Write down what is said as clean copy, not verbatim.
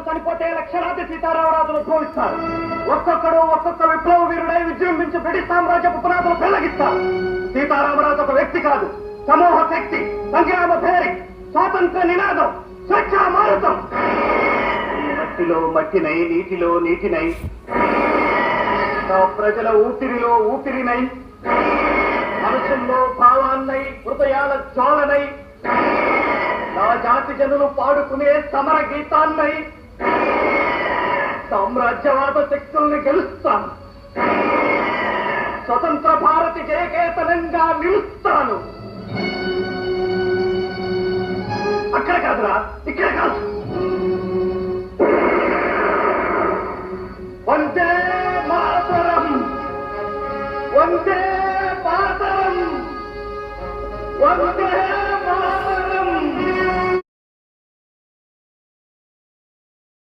చనిపోతే లక్షలాది సీతారామరాజులు ఉద్భవిస్తారు. ఒక్కొక్కడు ఒక్కొక్క విప్లవ వీరుడై విజృంభించి బ్రిటిష్ సామ్రాజ్యపు పునాదులు పెళ్లగిస్తారు. సీతారామరాజు ఒక వ్యక్తి కాదు, సమూహ శక్తి, సంగ్రామ భేరి, స్వాతంత్ర నినాదం, స్వచ్ఛ మారుతం. మట్టిలో మట్టినై, నీటిలో నీటినై, నా ప్రజల ఊపిరిలో ఊపిరినై, మనసుల్లో భావాన్నై, హృదయాల జ్వాలనై, నా జాతి జనులు పాడుకునే సమర గీతాన్నై సామ్రాజ్యవాద శక్తుల్ని గెలుస్తాను. స్వతంత్ర భారతి జయకేతనంగా నిలుస్తాను. అక్కడ కాదురా, ఇక్కడ కాదు. వందే మాతరం, వందే మాతరం, వందే